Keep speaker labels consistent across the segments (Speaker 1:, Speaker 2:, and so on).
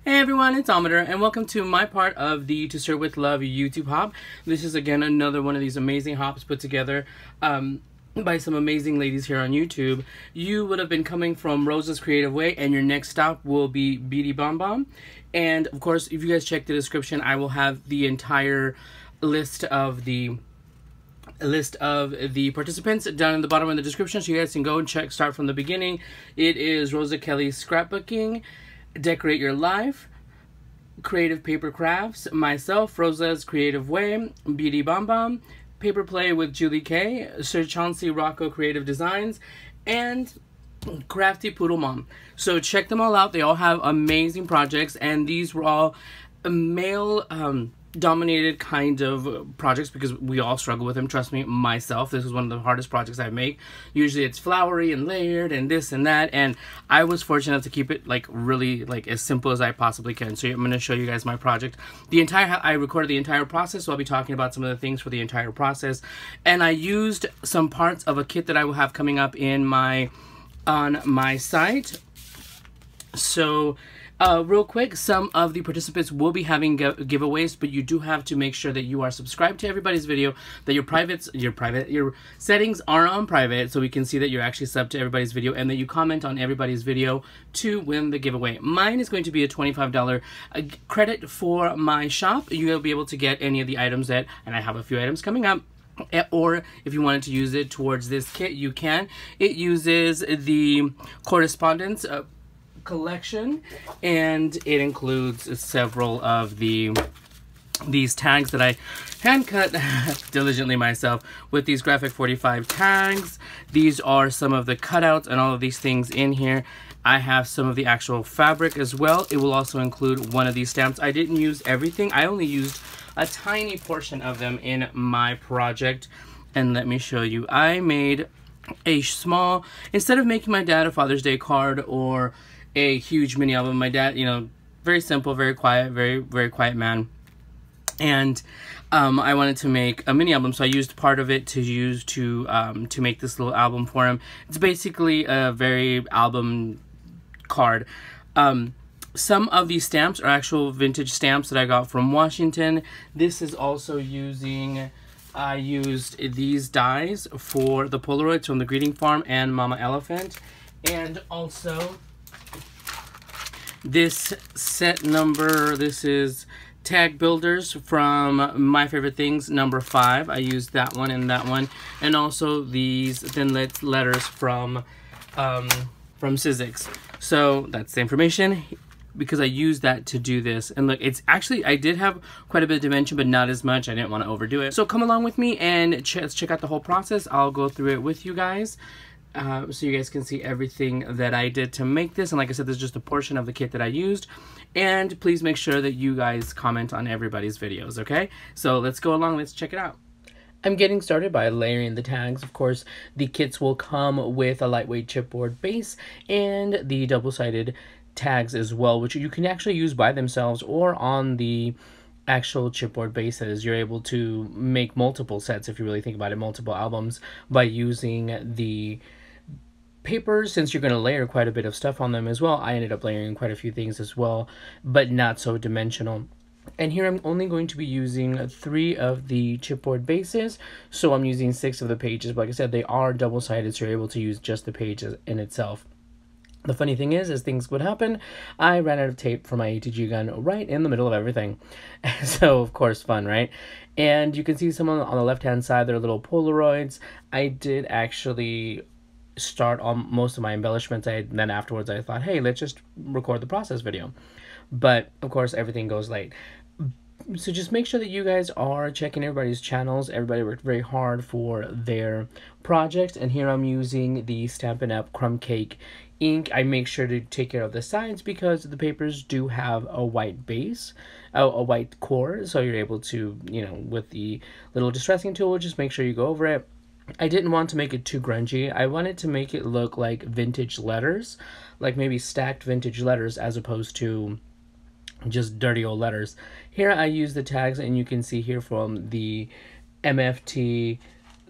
Speaker 1: Hey everyone, it's Ometer, and welcome to my part of the To Serve With Love YouTube hop. This is again another one of these amazing hops put together by some amazing ladies here on YouTube. You would have been coming from Rosa's Creative Way, and your next stop will be Bidi Bom Bom. And of course, if you guys check the description, I will have the entire list of the participants down in the bottom of the description, so you guys can go and check, start from the beginning. It is Rosa Kelly's Scrapbooking, Decorate Your Life, Creative Paper Crafts, myself, Rosa's Creative Way, Bidi Bom Bom, Paper Play with Julie K, Sir Chauncey Rocco Creative Designs, and Crafty Poodle Mom. So check them all out. They all have amazing projects, and these were all male dominated kind of projects because we all struggle with them. Trust me, myself, this is one of the hardest projects I make. Usually it's flowery and layered and this and that, and I was fortunate to keep it like really like as simple as I possibly can. So I'm going to show you guys my project. I recorded the entire process, so I'll be talking about some of the things for the entire process, and I used some parts of a kit that I will have coming up on my site. So real quick, some of the participants will be having giveaways, but you do have to make sure that you are subscribed to everybody's video, that your settings are on private, so we can see that you're actually subbed to everybody's video, and that you comment on everybody's video to win the giveaway. Mine is going to be a $25 credit for my shop. You'll be able to get any of the items and I have a few items coming up. Or if you wanted to use it towards this kit, you can. It uses the correspondence collection, and it includes several of these tags that I hand cut diligently myself with these Graphic 45 tags. These are some of the cutouts and all of these things in here. I have some of the actual fabric as well. It will also include one of these stamps. I didn't use everything. I only used a tiny portion of them in my project, and let me show you. I made a small, instead of making my dad a Father's Day card or a huge mini album, my dad, you know, very simple, very quiet, very quiet man, and I wanted to make a mini album, so I used part of it to use to make this little album for him. It's basically a very album card. Some of these stamps are actual vintage stamps that I got from Washington. This is also using, I used these dies for the Polaroids from the Greeting Farm and Mama Elephant, and also this set number, this is Tag Builders from My Favorite Things number 5. I used that one, and also these thin letters from Sizzix. So that's the information, because I used that to do this. And look, it's actually, I did have quite a bit of dimension, but not as much. I didn't want to overdo it. So come along with me and let's check out the whole process. I'll go through it with you guys. So you guys can see everything that I did to make this. And like I said, this is just a portion of the kit that I used. And please make sure that you guys comment on everybody's videos, okay? So let's go along, let's check it out. I'm getting started by layering the tags. Of course, the kits will come with a lightweight chipboard base and the double-sided tags as well, which you can actually use by themselves or on the actual chipboard bases. You're able to make multiple sets, if you really think about it, multiple albums, by using the papers. Since you're going to layer quite a bit of stuff on them as well, I ended up layering quite a few things as well, but not so dimensional. And here I'm only going to be using 3 of the chipboard bases, so I'm using 6 of the pages. But like I said, they are double-sided, so you're able to use just the pages in itself. The funny thing is, as things would happen, I ran out of tape for my ATG gun right in the middle of everything. So, of course, fun, right? And you can see some on the left-hand side, they're little Polaroids. I did actually start on most of my embellishments. Then afterwards, I thought, hey, let's just record the process video. But, of course, everything goes late. So just make sure that you guys are checking everybody's channels. Everybody worked very hard for their projects. And here I'm using the Stampin' Up! Crumb Cake ink. I make sure to take care of the sides because the papers do have a white base, a white core. So you're able to, you know, with the little distressing tool, just make sure you go over it. I didn't want to make it too grungy. I wanted to make it look like vintage letters, like maybe stacked vintage letters as opposed to just dirty old letters. Here I use the tags, and you can see here from the MFT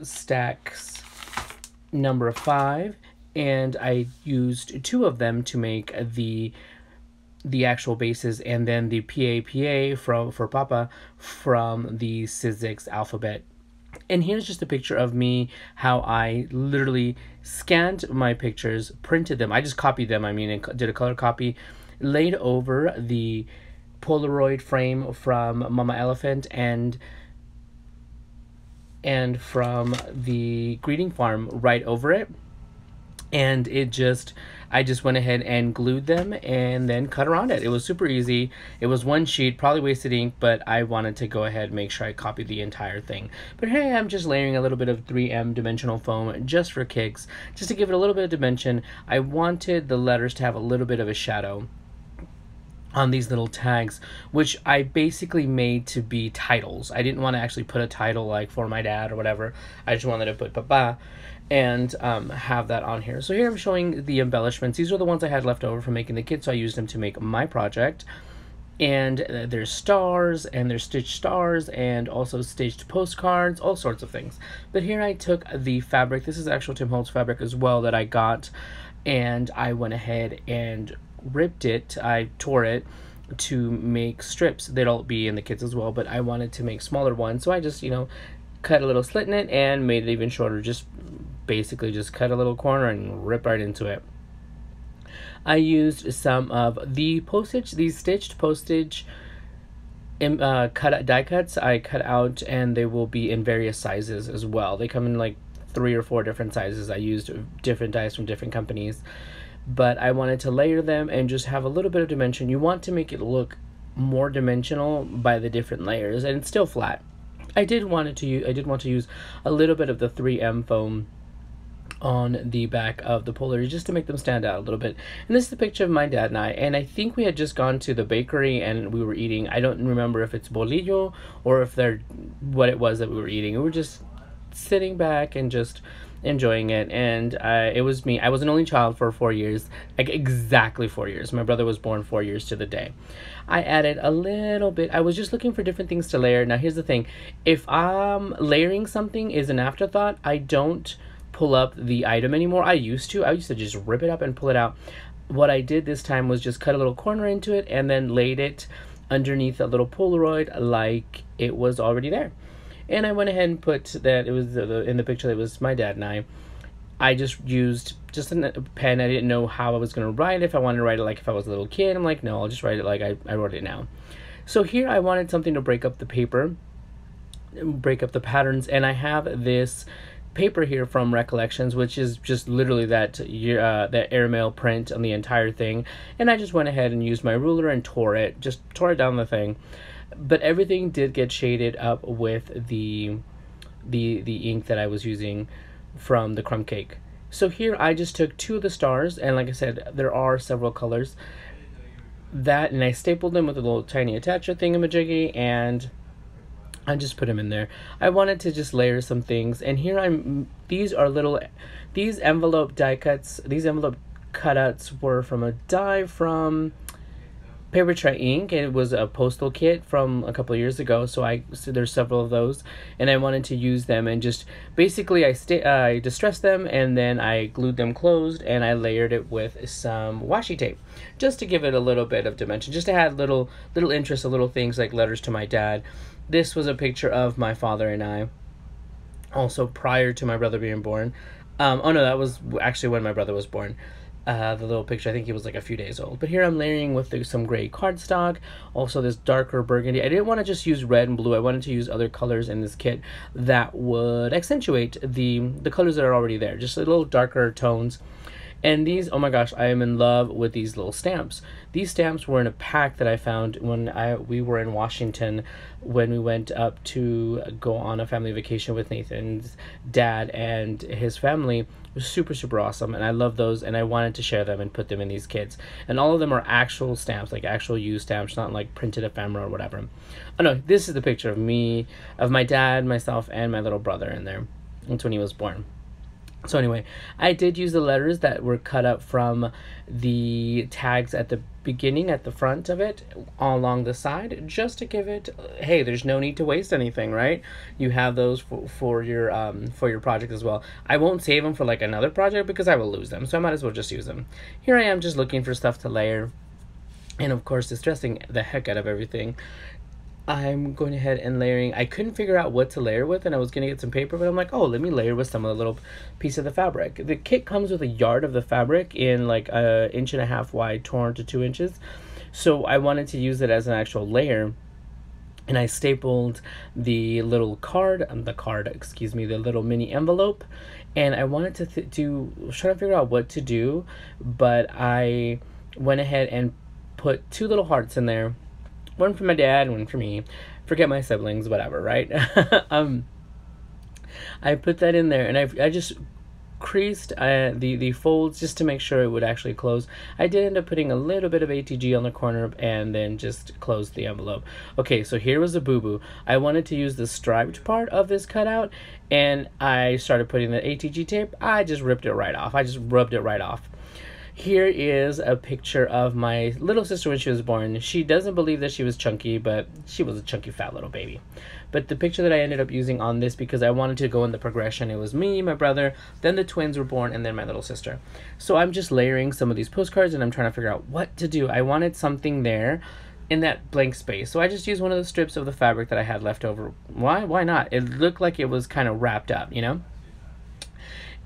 Speaker 1: stacks number 5, and I used 2 of them to make the the actual bases, and then the PAPA for Papa from the Sizzix alphabet. And here's just a picture of me, how I literally scanned my pictures, printed them. I just copied them, and did a color copy, laid over the Polaroid frame from Mama Elephant and from the greeting farm right over it. And I just went ahead and glued them and then cut around it. It was super easy. It was one sheet, probably wasted ink, but I wanted to go ahead and make sure I copied the entire thing. But here I am just layering a little bit of 3M dimensional foam just for kicks, just to give it a little bit of dimension. I wanted the letters to have a little bit of a shadow on these little tags, which I basically made to be titles. I didn't want to actually put a title like for my dad or whatever. I just wanted to put Papa and have that on here. So here I'm showing the embellishments. These are the ones I had left over from making the kit, so I used them to make my project. And there's stars, and there's stitched stars, and also stitched postcards, all sorts of things. But here I took the fabric. This is actual Tim Holtz fabric as well that I got, and I went ahead and ripped it. I tore it to make strips. They'll be in the kits as well, but I wanted to make smaller ones, so I just, cut a little slit in it and made it even shorter. Just basically just cut a little corner and rip right into it. I used some of the postage, these stitched postage die cuts I cut out, and they will be in various sizes as well. They come in like 3 or 4 different sizes. I used different dies from different companies, but I wanted to layer them and just have a little bit of dimension. You want to make it look more dimensional by the different layers, and it's still flat. I did want to use a little bit of the 3M foam on the back of the Polaroid just to make them stand out a little bit. And this is a picture of my dad and I think we had just gone to the bakery and we were eating. I don't remember if it's bolillo or if they're what it was that we were eating. We were just sitting back and just enjoying it. And it was me. I was an only child for 4 years, like exactly 4 years. My brother was born 4 years to the day. I added a little bit. I was just looking for different things to layer. Now here's the thing: if layering something is an afterthought, I don't pull up the item anymore. I used to just rip it up and pull it out. What I did this time was just cut a little corner into it and then laid it underneath a little Polaroid like it was already there. And I went ahead and put that, it was in the picture that was my dad and I just used just a pen. I didn't know how I was going to write it. If I wanted to write it like if I was a little kid, I'm like, no, I'll just write it like I wrote it now. So here I wanted something to break up the paper, break up the patterns, and I have this paper here from Recollections, which is just literally that airmail print on the entire thing. And I just went ahead and used my ruler and tore it down the thing. But everything did get shaded up with the ink that I was using from the crumb cake. So here I just took 2 of the stars, and like I said, there are several colors. And I stapled them with a little tiny attacher thingamajiggy, and I just put them in there. I wanted to just layer some things, and here these envelope die cuts. These envelope cutouts were from a die from Paper Tray Ink. It was a postal kit from a couple of years ago, so there's several of those, and I wanted to use them and just basically I distressed them and then I glued them closed and I layered it with some washi tape just to give it a little bit of dimension, just to add little interest, little things like letters to my dad. This was a picture of my father and I, also prior to my brother being born. Oh no, that was actually when my brother was born. The little picture, I think he was like a few days old. But here I'm layering with some gray cardstock, also this darker burgundy. I didn't want to just use red and blue. I wanted to use other colors in this kit that would accentuate the colors that are already there, just a little darker tones. And these, oh my gosh, I am in love with these little stamps. These stamps were in a pack that I found when we were in Washington, when we went up to go on a family vacation with Nathan's dad and his family. It was super, super awesome, and I love those, and I wanted to share them and put them in these kits. And all of them are actual stamps, like actual used stamps, not like printed ephemera or whatever. Oh no, this is the picture of me, of my dad, myself, and my little brother in there. That's when he was born. So anyway, I did use the letters that were cut up from the tags at the beginning, at the front of it, all along the side, just to give it, hey, there's no need to waste anything, right? You have those for your project as well. I won't save them for like another project because I will lose them, so I might as well just use them. Here I am just looking for stuff to layer. and of course distressing the heck out of everything, I'm going ahead and layering. I couldn't figure out what to layer with, and I was going to get some paper, but I'm like, oh, let me layer with some of the little piece of the fabric. The kit comes with a yard of the fabric in like 1.5 inches wide, torn to 2 inches. So I wanted to use it as an actual layer. And I stapled the little the little mini envelope. And I wanted to try to figure out what to do, but I went ahead and put 2 little hearts in there. One for my dad, one for me. Forget my siblings, whatever, right? I put that in there, and I just creased the folds just to make sure it would actually close. I did end up putting a little bit of ATG on the corner and then just closed the envelope. Okay, so here was a boo-boo. I wanted to use the striped part of this cutout, and I started putting the ATG tape. I just ripped it right off. I just rubbed it right off. Here is a picture of my little sister when she was born. She doesn't believe that she was chunky, but she was a chunky fat little baby. But the picture that I ended up using on this, because I wanted to go in the progression, it was me, my brother, then the twins were born, and then my little sister. So I'm just layering some of these postcards, and I'm trying to figure out what to do. I wanted something there in that blank space. So I just used one of the strips of the fabric that I had left over. Why not? It looked like it was kind of wrapped up, you know?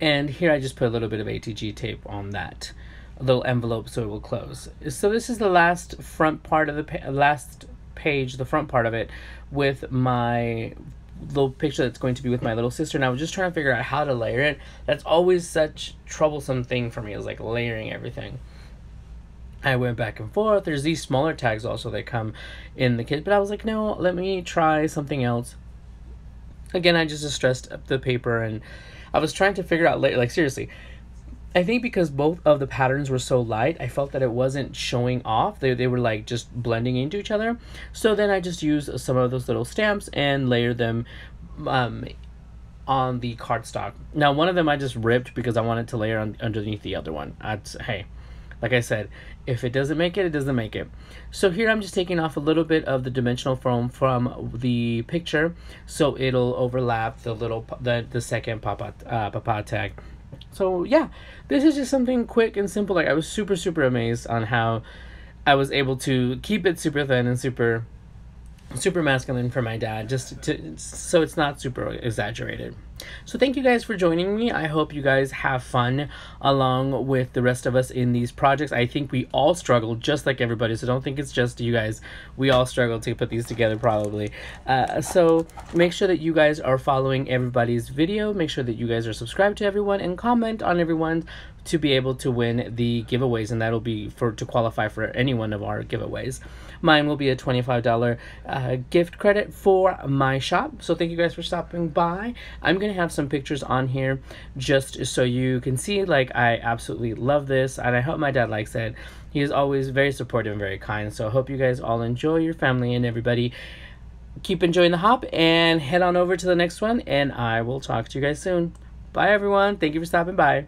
Speaker 1: And here I just put a little bit of ATG tape on that little envelope so it will close. So this is the last front part of the last page, the front part of it, with my little picture that's going to be with my little sister. And I was just trying to figure out how to layer it. That's always such troublesome thing for me, is like layering everything. I went back and forth. There's these smaller tags also that come in the kit, but I was like, no, let me try something else. Again, I just distressed the paper, and I was trying to figure out, like, seriously, I think because both of the patterns were so light, I felt that it wasn't showing off. They were like just blending into each other. So then I just used some of those little stamps and layered them on the cardstock. Now, one of them I just ripped because I wanted to layer underneath the other one. Hey, like I said, if it doesn't make it, it doesn't make it. So here I'm just taking off a little bit of the dimensional foam from the picture, so it'll overlap the second papa tag. So yeah, this is just something quick and simple. Like, I was super amazed on how I was able to keep it super thin and super masculine for my dad, so it's not super exaggerated. So thank you guys for joining me. I hope you guys have fun along with the rest of us in these projects. I think we all struggle just like everybody, so don't think it's just you guys. We all struggle to put these together probably. So make sure that you guys are following everybody's video. Make sure that you guys are subscribed to everyone and comment on everyone to be able to win the giveaways, and that'll be to qualify for any one of our giveaways. Mine will be a $25 gift credit for my shop. So thank you guys for stopping by. I'm gonna have some pictures on here just so you can see, like, I absolutely love this, and I hope my dad likes it. He is always very supportive and very kind. So I hope you guys all enjoy, your family and everybody. Keep enjoying the hop and head on over to the next one, and I will talk to you guys soon. Bye everyone. Thank you for stopping by.